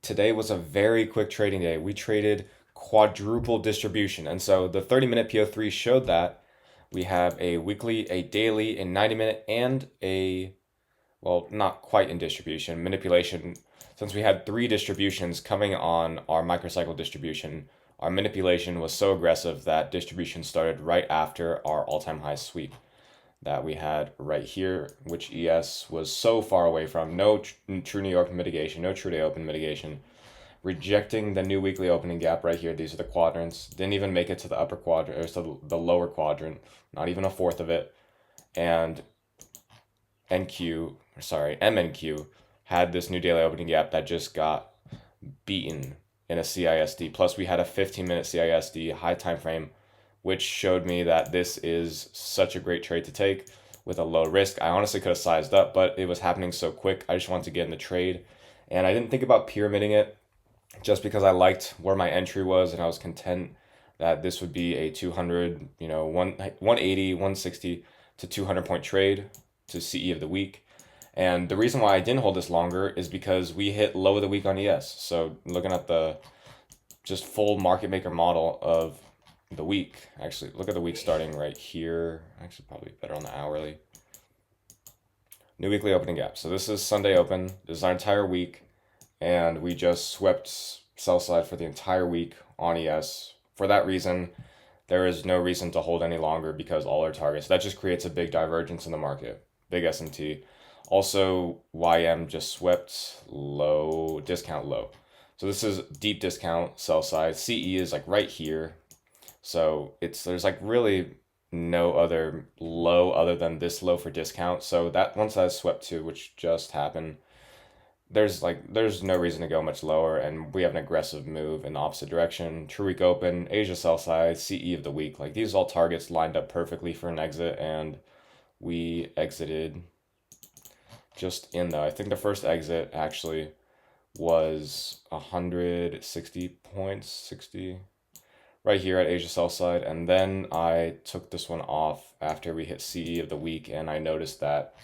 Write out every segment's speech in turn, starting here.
Today was a very quick trading day. We traded quadruple distribution. And so the 30-minute PO3 showed that we have a weekly, a daily, a 90-minute, and a, well, not quite in distribution, manipulation. Since we had three distributions coming on our microcycle distribution, our manipulation was so aggressive that distribution started right after our all-time high sweep that we had right here, which ES was so far away from. No true New York mitigation, no true day open mitigation. Rejecting the new weekly opening gap right here. These are the quadrants. Didn't even make it to the upper quadrant, or to the lower quadrant, not even a fourth of it. And MNQ had this new daily opening gap that just got beaten in a CISD. Plus, we had a 15-minute CISD high time frame, which showed me that this is such a great trade to take with a low risk. I honestly could have sized up, but it was happening so quick. I just wanted to get in the trade. And I didn't think about pyramiding it just because I liked where my entry was and I was content that this would be a 200, 180, 160 to 200 point trade to CE of the week. And the reason why I didn't hold this longer is because we hit low of the week on ES. So looking at the just full market maker model of the week, actually look at the week starting right here. Actually, probably better on the hourly. New weekly opening gap. So this is Sunday open. This is our entire week. And we just swept sell side for the entire week on ES. For that reason, there is no reason to hold any longer because all our targets, that just creates a big divergence in the market. Big S&T. Also, YM just swept low, discount low. So this is deep discount, sell side. CE is like right here. So there's like really no other low other than this low for discount. So that once that is swept to, which just happened, there's no reason to go much lower, and we have an aggressive move in the opposite direction. True week open, Asia sell side, CE of the week. Like these all targets lined up perfectly for an exit, and we exited just in though. I think the first exit actually was 160 points, 60 right here at Asia sell side, and then I took this one off after we hit CE of the week, and I noticed that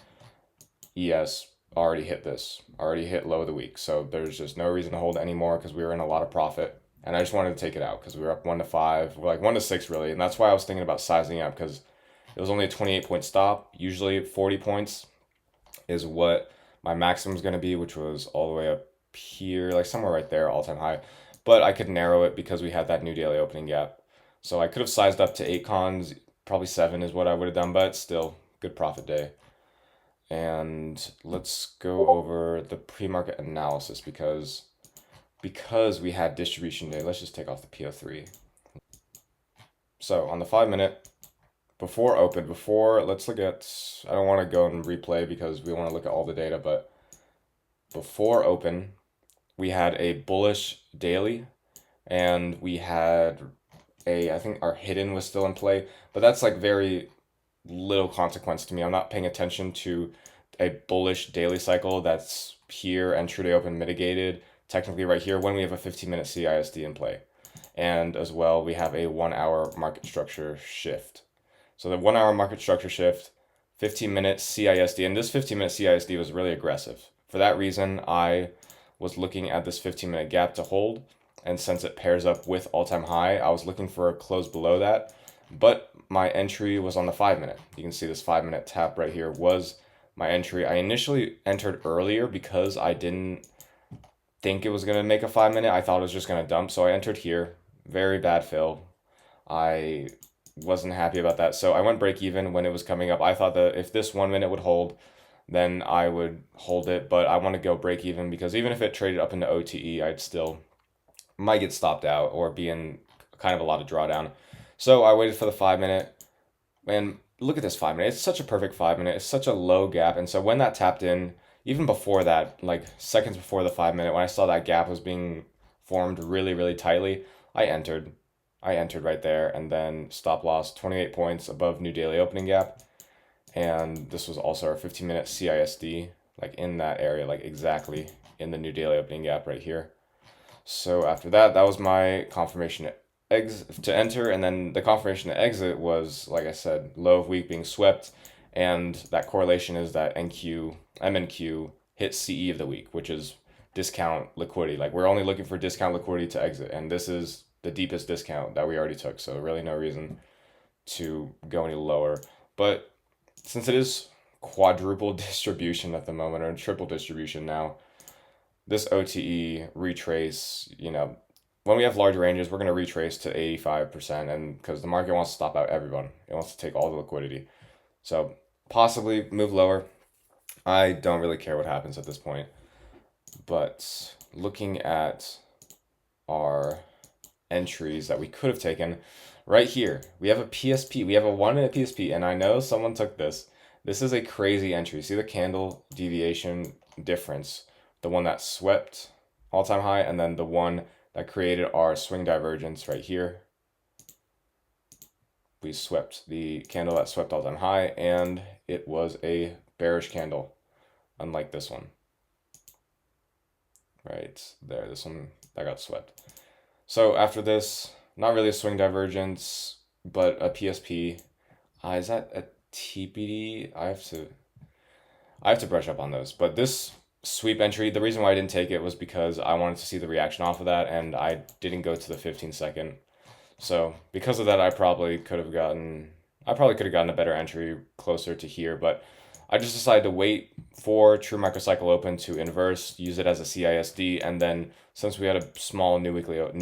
ES already hit low of the week. So there's just no reason to hold it anymore because we were in a lot of profit. And I just wanted to take it out because we were up 1 to 5, we're like 1 to 6 really. And that's why I was thinking about sizing up because it was only a 28 point stop. Usually 40 points is what my maximum is going to be, which was all the way up here, like somewhere right there, all time high. But I could narrow it because we had that new daily opening gap. So I could have sized up to 8 cons, probably 7 is what I would have done, but still good profit day. And let's go over the pre-market analysis because we had distribution day. Let's just take off the PO3. So on the 5 minute, let's look at, I don't want to go and replay because we want to look at all the data, but before open, we had a bullish daily and we had I think our hidden was still in play, but that's like very little consequence to me. I'm not paying attention to a bullish daily cycle that's here and true day open mitigated technically right here when we have a 15-minute CISD in play. And as well, we have a 1 hour market structure shift. So the 1 hour market structure shift, 15-minute CISD, and this 15-minute CISD was really aggressive. For that reason, I was looking at this 15-minute gap to hold, and since it pairs up with all-time high, I was looking for a close below that, but my entry was on the 5 minute. You can see this 5 minute tap right here was my entry. I initially entered earlier because I didn't think it was going to make a 5 minute. I thought it was just going to dump, so I entered here. Very bad fill. I wasn't happy about that, so I went break even when it was coming up. I thought that if this 1 minute would hold, then I would hold it, but I want to go break even because even if it traded up into OTE, I'd still might get stopped out or be in kind of a lot of drawdown. So I waited for the 5 minute, and look at this 5 minute. It's such a perfect 5 minute. It's such a low gap, and so when that tapped in, even before that, like seconds before the 5 minute, when I saw that gap was being formed really, really tightly, I entered. I entered right there, and then stop loss 28 points above new daily opening gap, and this was also our 15-minute CISD, like in that area, like exactly in the new daily opening gap right here. So after that, that was my confirmation to enter, and then the confirmation to exit was, like I said, low of week being swept, and that correlation is that MNQ hit CE of the week, which is discount liquidity. Like we're only looking for discount liquidity to exit, and this is the deepest discount that we already took. So really no reason to go any lower. But since it is quadruple distribution at the moment, or triple distribution now, this OTE retrace, when we have large ranges, we're going to retrace to 85%, and because the market wants to stop out everyone, it wants to take all the liquidity. So possibly move lower. I don't really care what happens at this point. But looking at our entries that we could have taken, right here, we have a PSP. We have a 1 minute PSP, and I know someone took this. This is a crazy entry. See the candle deviation difference? The one that swept all-time high, and then the one that created our swing divergence right here. We swept the candle that swept all-time high, and it was a bearish candle, unlike this one. Right there, this one that got swept. So after this, not really a swing divergence, but a PSP. Is that a TPD? I have to brush up on those. But this sweep entry, the reason why I didn't take it was because I wanted to see the reaction off of that, and I didn't go to the 15-second. So because of that, I probably could have gotten a better entry closer to here, but I just decided to wait for True Microcycle Open to inverse, use it as a CISD, and then since we had a small new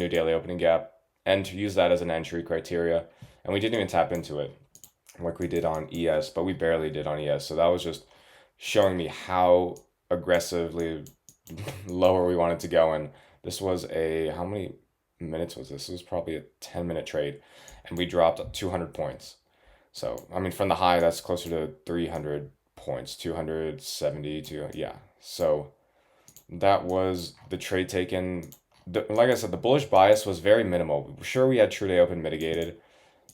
daily opening gap, and to use that as an entry criteria, and we didn't even tap into it like we did on ES, but we barely did on ES. So that was just showing me how aggressively lower we wanted to go. And this was how many minutes was this? This was probably a 10-minute trade, and we dropped 200 points. So, I mean, from the high, that's closer to 300 points, 270 to, yeah. So that was the trade taken. Like I said, the bullish bias was very minimal. Sure, we had True Day Open mitigated.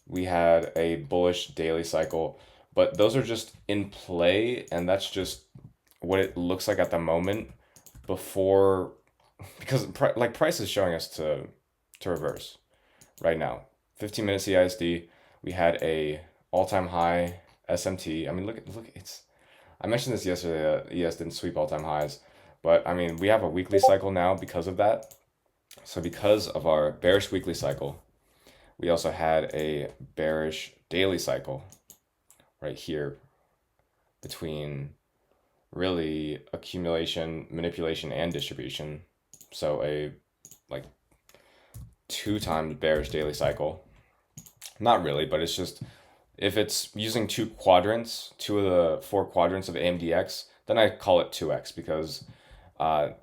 We had a bullish daily cycle, but those are just in play, and that's just what it looks like at the moment before, because price is showing us to reverse right now. 15-minute CISD, we had a all-time high SMT. I mean, look, I mentioned this yesterday, ES didn't sweep all-time highs, but I mean, we have a weekly cycle now because of that. So because of our bearish weekly cycle, we also had a bearish daily cycle right here between really accumulation, manipulation, and distribution. So a 2 times bearish daily cycle. Not really, but it's just, if it's using 2 quadrants, 2 of the 4 quadrants of AMDX, then I call it 2x because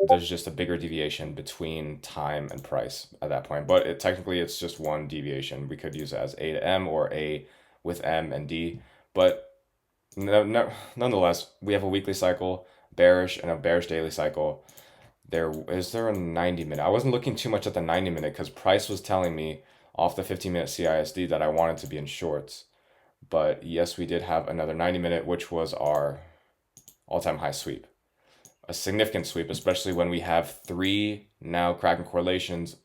there's just a bigger deviation between time and price at that point. But technically it's just one deviation. We could use it as A to M or A with M and D. But nonetheless, we have a weekly cycle, bearish, and a bearish daily cycle. Is there a 90-minute? I wasn't looking too much at the 90-minute because price was telling me off the 15-minute CISD that I wanted to be in shorts. But yes, we did have another 90-minute, which was our all-time high sweep. A significant sweep, especially when we have 3 now Kraken correlations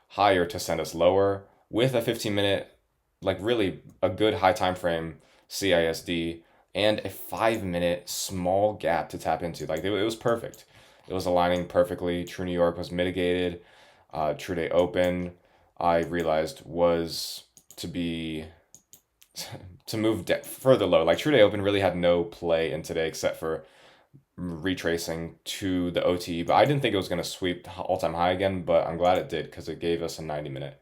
higher to send us lower with a 15-minute, really a good high time frame CISD and a 5-minute small gap to tap into. It was perfect. It was aligning perfectly. True New York was mitigated. True Day Open, I realized, was to move further low. True Day Open really had no play in today except for retracing to the OTE, but I didn't think it was going to sweep all-time high again, but I'm glad it did because it gave us a 90-minute.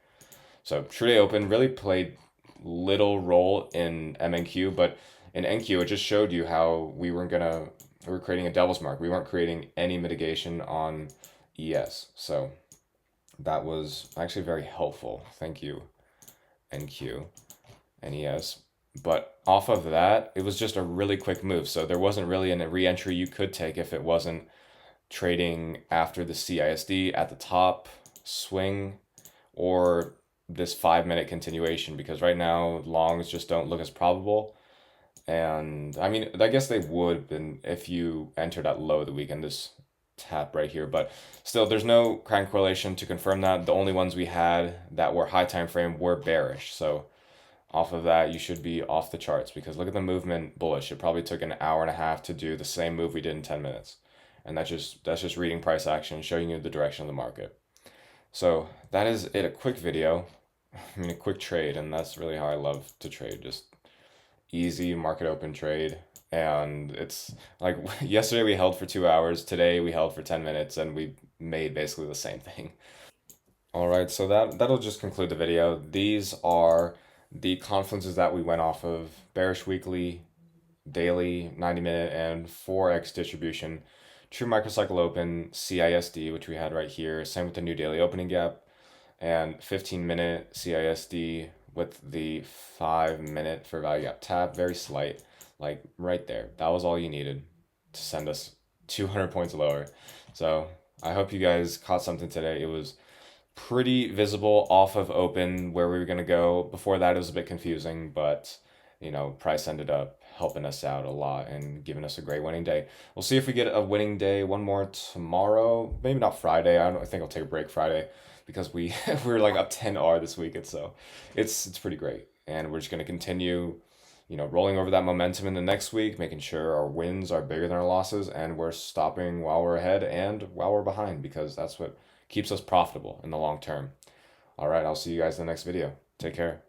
So True Day Open really played little role in MNQ, but in NQ, it just showed you how we were creating a devil's mark. We weren't creating any mitigation on ES. So that was actually very helpful. Thank you, NQ and ES. But off of that, it was just a really quick move. So there wasn't really a re-entry you could take if it wasn't trading after the CISD at the top swing or this 5-minute continuation, because right now longs just don't look as probable. And I mean, I guess they would been if you entered at low of the weekend, this tap right here, but still there's no Kraken correlation to confirm that. The only ones we had that were high time frame were bearish. So off of that, you should be off the charts because look at the movement bullish. It probably took an hour and a half to do the same move we did in 10 minutes. and that's just reading price action, showing you the direction of the market. So that is it, a quick video. I mean, a quick trade, and that's really how I love to trade. Just easy market open trade. And it's like yesterday we held for 2 hours, today we held for 10 minutes, and we made basically the same thing. All right, so that'll just conclude the video. These are the confluences that we went off of: bearish weekly, daily, 90-minute, and 4x distribution. True microcycle open, CISD, which we had right here. Same with the new daily opening gap, and 15-minute CISD with the 5-minute for value gap tap. Very slight, like right there. That was all you needed to send us 200 points lower. So I hope you guys caught something today. It was pretty visible off of open where we were going to go. Before that, it was a bit confusing, but price ended up helping us out a lot and giving us a great winning day. We'll see if we get a winning day one more tomorrow. Maybe not Friday. I think I'll take a break Friday because we we're like up 10R this weekend, so it's pretty great. And we're just going to continue rolling over that momentum in the next week, making sure our wins are bigger than our losses, and we're stopping while we're ahead and while we're behind, because that's what keeps us profitable in the long term. All right, I'll see you guys in the next video. Take care.